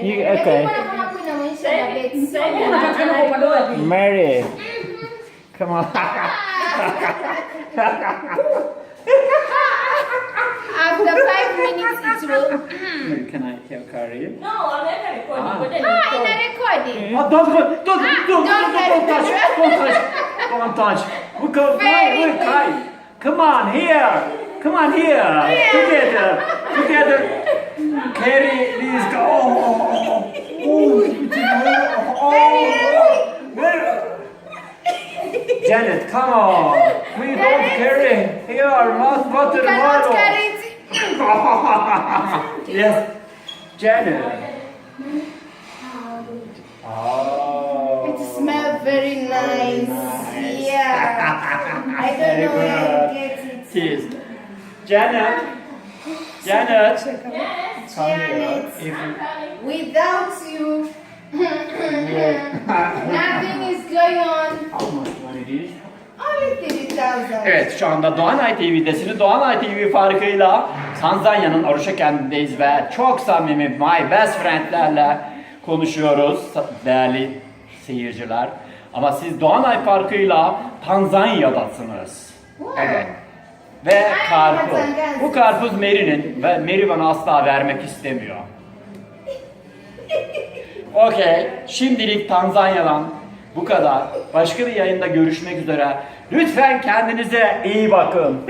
Okay. Mary. Come on. After 5 minutes, it will. Can I have curry? No, I'm not recording. But then Ah, in a recording. Oh, don't touch. Don't touch. We go cry. Come on here. Together. Carry these. Janet, come on. We don't carry here. Mouth butter. Cannot carry it. Yes, Janet. Oh. It smells very nice. Yeah. I don't know where to get it. Cheers. Janet. Come Janet, here. without you, nothing is going on. How much money it is? Only 30,000. Evet, şu anda Doğanay TV'desiniz. Doğanay TV farkıyla Tanzanya'nın Arusha kentideyiz ve çok samimi my best friendlerle konuşuyoruz değerli seyirciler. Ama siz Doğanay farkıyla Tanzanya'dasınız. Evet. Ve karpuz. Bu karpuz Mary'nin ve Mary bana asla vermek istemiyor. Okey. Şimdilik Tanzanya'dan bu kadar. Başka bir yayında görüşmek üzere. Lütfen kendinize iyi bakın.